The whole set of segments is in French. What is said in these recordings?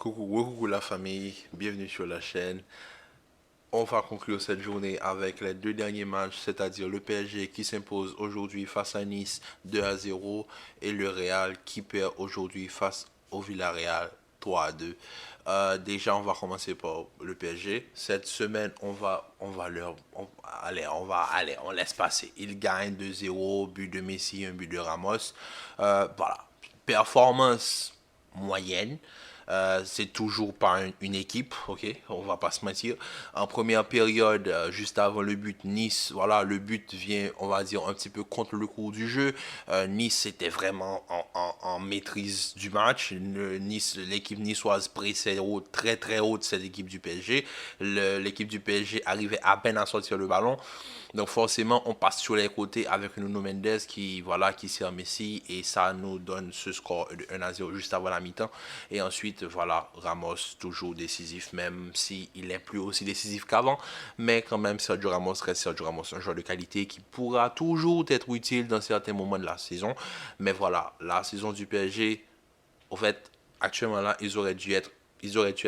Coucou la famille, bienvenue sur la chaîne. On va conclure cette journée avec les deux derniers matchs, c'est-à-dire le PSG qui s'impose aujourd'hui face à Nice 2-0 et le Real qui perd aujourd'hui face au Villarreal 3-2. Déjà, on va commencer par le PSG. Cette semaine, on laisse passer. Il gagne 2-0, but de Messi, un but de Ramos. Voilà, performance moyenne. C'est toujours pas une équipe, ok, on va pas se mentir. En première période, juste avant le but, Nice, voilà, le but vient, on va dire, un petit peu contre le cours du jeu. Nice était vraiment en maîtrise du match. L'équipe niçoise pressait haut, très très haut de cette équipe du PSG. L'équipe du PSG arrivait à peine à sortir le ballon. Donc forcément, on passe sur les côtés avec Nuno Mendes qui sert Messi et ça nous donne ce score de 1-0 juste avant la mi-temps. Et ensuite, voilà, Ramos toujours décisif, même s'il n'est plus aussi décisif qu'avant. Mais quand même, Sergio Ramos reste Sergio Ramos, un joueur de qualité qui pourra toujours être utile dans certains moments de la saison. Mais voilà, la saison du PSG, au fait, actuellement là, ils auraient dû être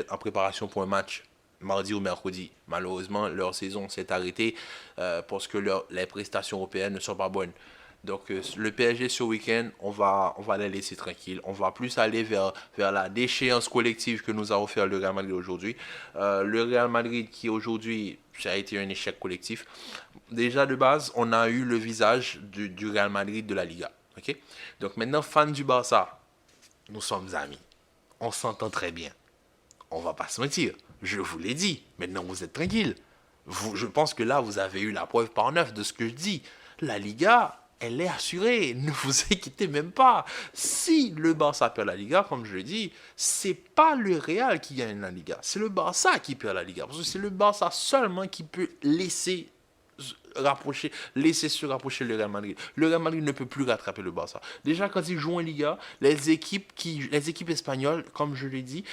en préparation pour un match mardi ou mercredi. Malheureusement, leur saison s'est arrêtée parce que les prestations européennes ne sont pas bonnes. Donc le PSG ce week-end, on va les laisser tranquilles. On va plus aller vers la déchéance collective que nous a offert le Real Madrid aujourd'hui. Le Real Madrid qui aujourd'hui, ça a été un échec collectif. Déjà de base, on a eu le visage du Real Madrid de la Liga. Okay? Donc maintenant, fans du Barça, nous sommes amis. On s'entend très bien. On va pas se mentir. Je vous l'ai dit. Maintenant, vous êtes tranquille. Je pense que là, vous avez eu la preuve par neuf de ce que je dis. La Liga, elle est assurée. Ne vous inquiétez même pas. Si le Barça perd la Liga, comme je le dis, c'est pas le Real qui gagne la Liga. C'est le Barça qui perd la Liga. Parce que c'est le Barça seulement qui peut laisser se rapprocher le Real Madrid. Le Real Madrid ne peut plus rattraper le Barça. Déjà, quand ils jouent en Liga, les équipes espagnoles, comme je l'ai dit,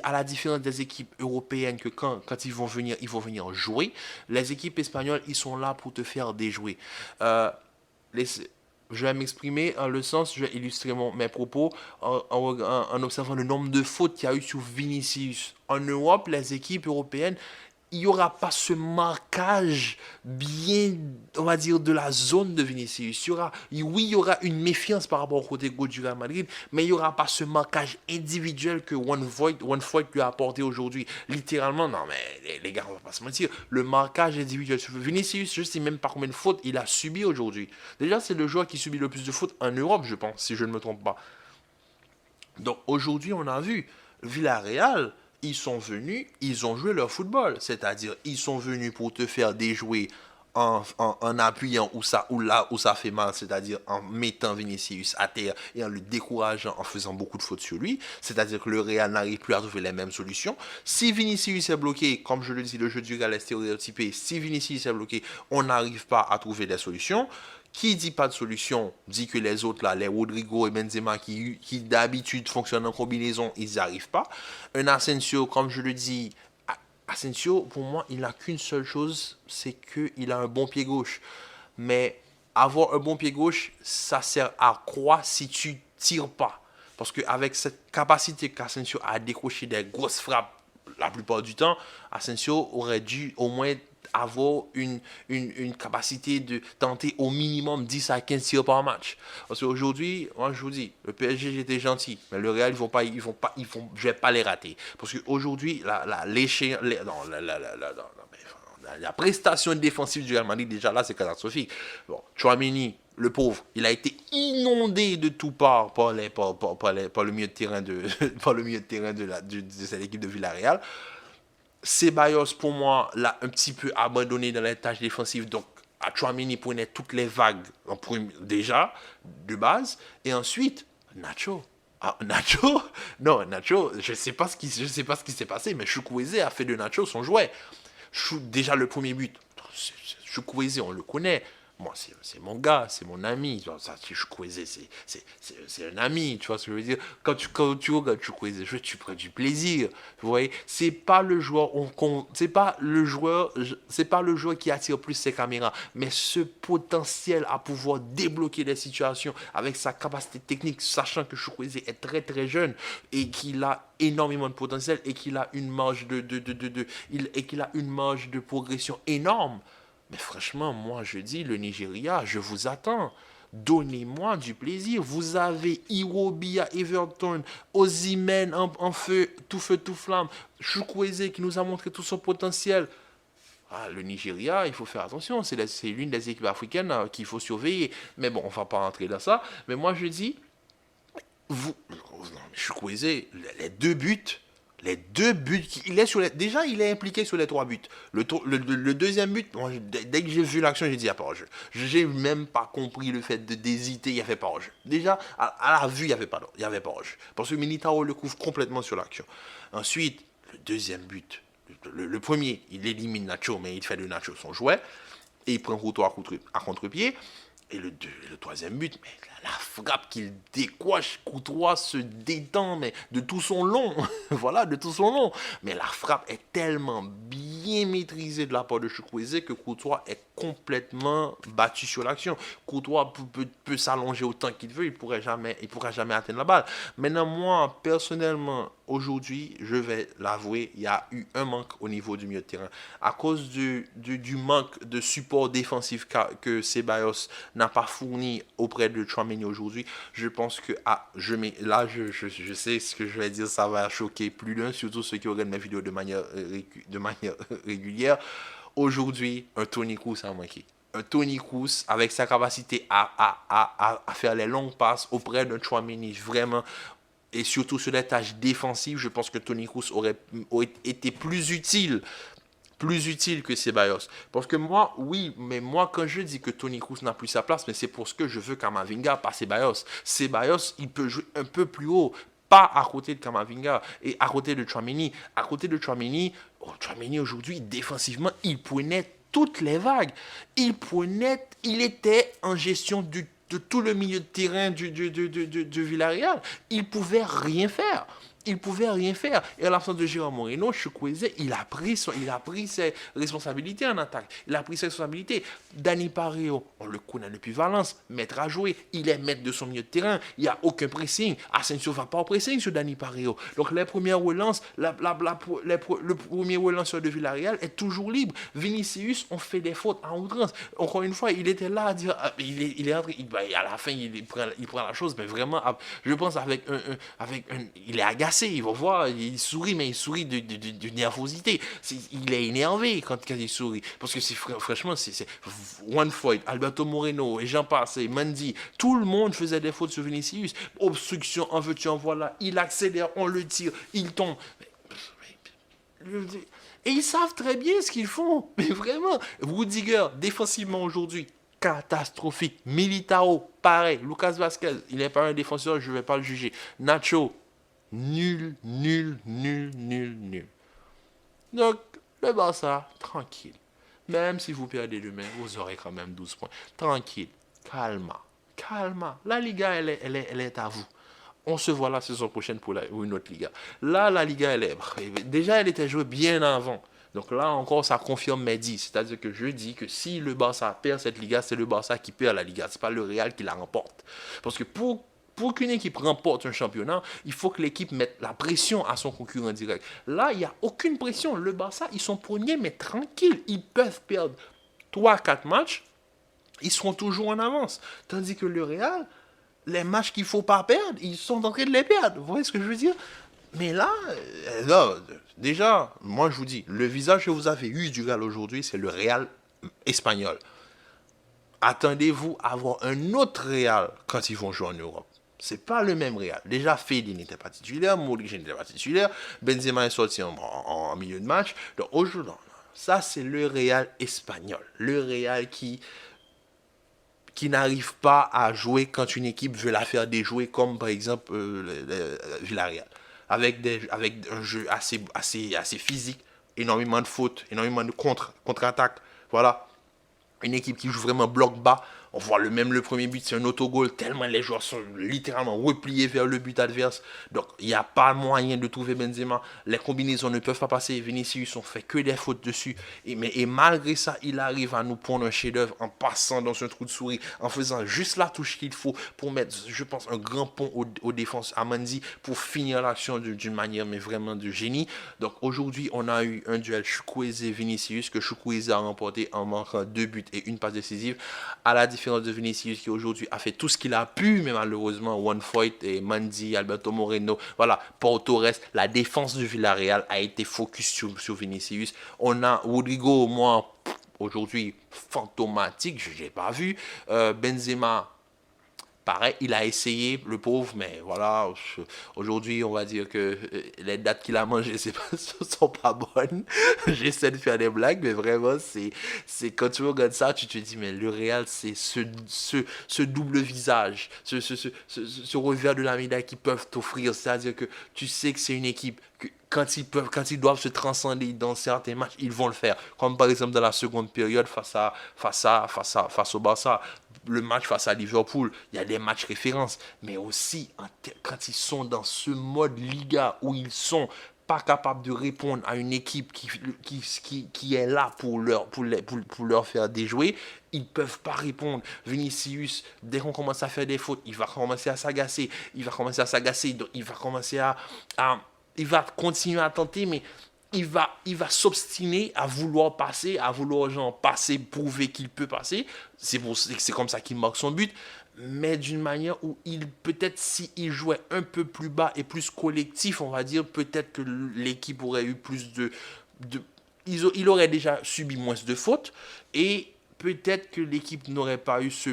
à la différence des équipes européennes, que quand ils vont venir jouer, les équipes espagnoles, ils sont là pour te faire déjouer. Euh, les, je vais m'exprimer en le sens, je vais illustrer mes propos en observant le nombre de fautes qu'il y a eu sur Vinicius. En Europe, les équipes européennes, il n'y aura pas ce marquage bien, on va dire, de la zone de Vinicius. Oui, il y aura une méfiance par rapport au côté gauche du Real Madrid, mais il n'y aura pas ce marquage individuel que One Voigt lui a apporté aujourd'hui. Littéralement, non, mais les gars, on va pas se mentir. Le marquage individuel sur Vinicius, je ne sais même pas combien de fautes il a subi aujourd'hui. Déjà, c'est le joueur qui subit le plus de fautes en Europe, je pense, si je ne me trompe pas. Donc aujourd'hui, on a vu Villarreal, ils sont venus, ils ont joué leur football. C'est-à-dire, ils sont venus pour te faire déjouer en appuyant là où ça fait mal, c'est-à-dire en mettant Vinicius à terre et en le décourageant en faisant beaucoup de fautes sur lui. C'est-à-dire que le Real n'arrive plus à trouver les mêmes solutions. Si Vinicius est bloqué, comme je le dis, le jeu du Real est stéréotypé, si Vinicius est bloqué, on n'arrive pas à trouver des solutions. Qui dit pas de solution dit que les autres, là, les Rodrigo et Benzema, qui d'habitude fonctionnent en combinaison, ils n'y arrivent pas. Un Asensio, comme je le dis, Asensio, pour moi, il n'a qu'une seule chose, c'est qu'il a un bon pied gauche. Mais avoir un bon pied gauche, ça sert à quoi si tu tires pas? Parce qu'avec cette capacité qu'Asensio a à décrocher des grosses frappes la plupart du temps, Asensio aurait dû au moins avoir une capacité de tenter au minimum 10 à 15 tirs par match. Parce qu'aujourd'hui, moi je vous dis, le PSG était gentil, mais le Real, je vais pas les rater. Parce qu'aujourd'hui, la prestation défensive du Real Madrid, déjà là, c'est catastrophique. Bon, Chouameni, le pauvre, il a été inondé de tout part par le milieu de terrain par le milieu de terrain de cette équipe de Villarreal. Ceballos, pour moi, l'a un petit peu abandonné dans les tâches défensives. Donc, Chouameni prenait toutes les vagues déjà, de base. Et ensuite, Nacho. Ah, Nacho? Non, Nacho, je sais pas ce qui s'est passé, mais Chukwueze a fait de Nacho son jouet. Déjà, le premier but, Chukwueze, on le connaît. Moi, c'est mon gars, c'est mon ami. Ça, Chukwueze, c'est un ami, tu vois ce que je veux dire. Quand tu regardes Chukwueze jouer, tu prends du plaisir. Vous voyez, c'est pas le joueur qui attire plus ses caméras, mais ce potentiel à pouvoir débloquer des situations avec sa capacité technique, sachant que Chukwueze est très très jeune et qu'il a énormément de potentiel et qu'il a une marge et qu'il a une marge de progression énorme. Mais franchement, moi je dis, le Nigeria, je vous attends. Donnez-moi du plaisir. Vous avez Iwobi à Everton, Osimhen en feu, tout flamme, Chukwueze qui nous a montré tout son potentiel. Ah, le Nigeria, il faut faire attention. C'est l'une des équipes africaines qu'il faut surveiller. Mais bon, on ne va pas rentrer dans ça. Mais moi je dis, vous, non, Chukwueze, les deux buts, déjà il est impliqué sur les trois buts. Le deuxième but, moi, dès que j'ai vu l'action, j'ai dit il n'y a pas en jeu. J'ai même pas compris le fait d'hésiter, il n'y avait pas en jeu. Déjà, à la vue, il y avait pas en jeu. Parce que Militao le couvre complètement sur l'action. Ensuite, le deuxième but, le premier, il élimine Nacho, mais il fait de Nacho son jouet. Et il prend Courtois à contre-pied. Et le troisième but, mais la frappe qu'il décoche, Courtois se détend, mais de tout son long. Voilà, de tout son long. Mais la frappe est tellement bien maîtrisée de la part de Chukwueze que Courtois est complètement battu sur l'action. Courtois peut s'allonger autant qu'il veut, il pourra jamais atteindre la balle. Maintenant, moi, personnellement, aujourd'hui, je vais l'avouer, il y a eu un manque au niveau du milieu de terrain. À cause du manque de support défensif que Ceballos n'a pas fourni auprès de Tchouaméni aujourd'hui, je pense que, je sais ce que je vais dire, ça va choquer plus d'un, surtout ceux qui regardent mes vidéos de manière régulière. Aujourd'hui, un Toni Kroos a manqué. Un Toni Kroos avec sa capacité à faire les longues passes auprès d'un Tchouaméni, vraiment, et surtout sur les tâches défensives, je pense que Toni Kroos aurait été plus utile que Ceballos. Parce que moi, oui, mais moi, quand je dis que Toni Kroos n'a plus sa place, mais c'est parce que je veux Kamavinga, pas Ceballos. Ceballos, il peut jouer un peu plus haut, pas à côté de Kamavinga et à côté de Tchouaméni. À côté de Tchouaméni, Tchouaméni aujourd'hui, défensivement, il prenait toutes les vagues. Il était en gestion de tout le milieu de terrain du Villarreal. Il pouvait rien faire. Il pouvait rien faire. Et à l'absence de Gérard Moreno, Chukwueze, il a pris ses responsabilités en attaque. Il a pris ses responsabilités. Dani Parejo, on le connaît depuis Valence, maître à jouer. Il est maître de son milieu de terrain. Il n'y a aucun pressing. Asensio ne va pas au pressing sur Dani Parejo. Donc les premières relances, le premier relanceur de Villarreal est toujours libre. Vinicius, on fait des fautes en outrance. Encore une fois, il était là à dire, il est entré, à la fin, il prend la chose, mais vraiment, je pense il est agacé. Il va voir, il sourit, mais il sourit de nervosité. Il est énervé quand il sourit. Parce que franchement, c'est One Foyt, Alberto Moreno, et j'en passe, et Mandy, tout le monde faisait des fautes sur Vinicius. Obstruction, en veux-tu, en voilà. Il accélère, on le tire, il tombe. Et ils savent très bien ce qu'ils font. Mais vraiment, Rudiger, défensivement aujourd'hui, catastrophique. Militao, pareil. Lucas Vazquez, il n'est pas un défenseur, je ne vais pas le juger. Nacho, nul, nul, nul, nul, nul. Donc, le Barça, tranquille. Même si vous perdez demain, vous aurez quand même 12 points. Tranquille. Calma. Calma. La Liga, elle est à vous. On se voit la saison prochaine pour une autre Liga. Là, la Liga, déjà, elle était jouée bien avant. Donc là encore, ça confirme mes dits. C'est-à-dire que je dis que si le Barça perd cette Liga, c'est le Barça qui perd la Liga. Ce n'est pas le Real qui la remporte. Parce que pour qu'une équipe remporte un championnat, il faut que l'équipe mette la pression à son concurrent direct. Là, il n'y a aucune pression. Le Barça, ils sont premiers, mais tranquilles. Ils peuvent perdre 3-4 matchs. Ils seront toujours en avance. Tandis que le Real, les matchs qu'il ne faut pas perdre, ils sont en train de les perdre. Vous voyez ce que je veux dire? Mais là, déjà, moi je vous dis, le visage que vous avez eu du Real aujourd'hui, c'est le Real espagnol. Attendez-vous à voir un autre Real quand ils vont jouer en Europe. C'est pas le même Real. Déjà, Fede n'était pas titulaire, Modric n'était pas titulaire, Benzema est sorti en milieu de match. Donc aujourd'hui, ça c'est le Real espagnol. Le Real qui n'arrive pas à jouer quand une équipe veut la faire déjouer, comme par exemple Villarreal. Avec un jeu assez physique, énormément de fautes, énormément de contre-attaques. Voilà. une équipe qui joue vraiment bloc bas. On voit le premier but, c'est un autogol, tellement les joueurs sont littéralement repliés vers le but adverse. Donc, il n'y a pas moyen de trouver Benzema. Les combinaisons ne peuvent pas passer. Vinicius, on fait que des fautes dessus. Et malgré ça, il arrive à nous prendre un chef-d'œuvre en passant dans un trou de souris, en faisant juste la touche qu'il faut pour mettre, je pense, un grand pont aux défenses à Mandy pour finir l'action d'une manière, mais vraiment de génie. Donc, aujourd'hui, on a eu un duel Chukwueze-Vinicius que Chukwueze a remporté en marquant 2 buts et une passe décisive. À la différence de Vinicius qui aujourd'hui a fait tout ce qu'il a pu, mais malheureusement, One Fight et Mandy, Alberto Moreno, voilà, Pau Torres, la défense du Villarreal a été focus sur Vinicius. On a Rodrigo, moi, aujourd'hui, fantomatique, je ne l'ai pas vu. Benzema, pareil, il a essayé, le pauvre, mais voilà, aujourd'hui, on va dire que les dates qu'il a mangées, sont pas bonnes. J'essaie de faire des blagues, mais vraiment, c'est quand tu regardes ça, tu te dis, mais le Real, c'est ce double visage, ce revers de la médaille qu'ils peuvent t'offrir. C'est-à-dire que tu sais que c'est une équipe que quand ils doivent se transcender dans certains matchs, ils vont le faire. Comme par exemple dans la seconde période face au Barça, le match face à Liverpool, il y a des matchs références, mais aussi quand ils sont dans ce mode Liga où ils sont pas capables de répondre à une équipe qui est là pour leur faire déjouer, ils ne peuvent pas répondre. Vinicius, dès qu'on commence à faire des fautes, il va commencer à s'agacer, donc il va commencer il va continuer à tenter, mais il va s'obstiner à vouloir passer, à vouloir genre passer, prouver qu'il peut passer. C'est comme ça qu'il marque son but, mais d'une manière où peut-être s'il jouait un peu plus bas et plus collectif, on va dire, peut-être que l'équipe aurait eu plus il aurait déjà subi moins de fautes et peut-être que l'équipe n'aurait pas eu ce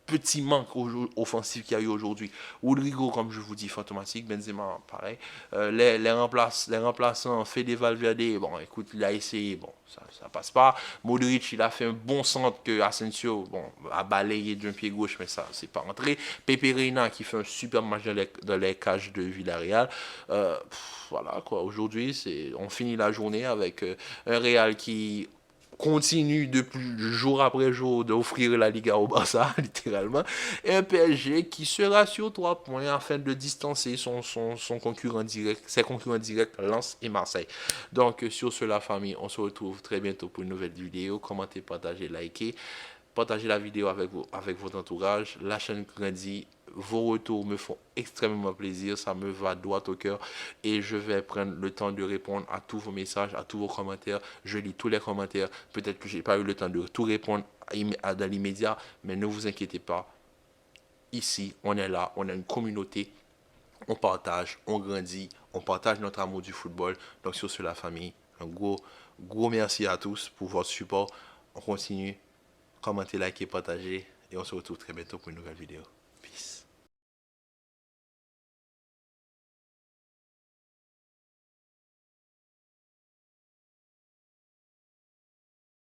petit manque offensif qu'il y a eu aujourd'hui. Rodrigo, comme je vous dis, fantomatique. Benzema, pareil. Les remplaçants, Fede Valverde, bon, écoute, il a essayé, bon, ça passe pas. Modric, il a fait un bon centre que Asensio, bon, a balayé d'un pied gauche, mais ça, c'est pas rentré. Pepe Reina, qui fait un super match dans les cages de Villarreal. Voilà, quoi. Aujourd'hui, on finit la journée avec un Real qui continue jour après jour d'offrir la Liga au Barça, littéralement, et un PSG qui sera sur 3 points afin de distancer son concurrent direct, ses concurrents directs, Lens et Marseille. Donc, sur cela, famille, on se retrouve très bientôt pour une nouvelle vidéo. Commentez, partagez, likez. Partagez la vidéo avec votre entourage. La chaîne grandit. Vos retours me font extrêmement plaisir. Ça me va droit au cœur. Et je vais prendre le temps de répondre à tous vos messages, à tous vos commentaires. Je lis tous les commentaires. Peut-être que je n'ai pas eu le temps de tout répondre dans l'immédiat. Mais ne vous inquiétez pas. Ici, on est là. On a une communauté. On partage. On grandit. On partage notre amour du football. Donc sur ce, la famille, un gros merci à tous pour votre support. On continue. Commentez, likez, partagez et on se retrouve très bientôt pour une nouvelle vidéo.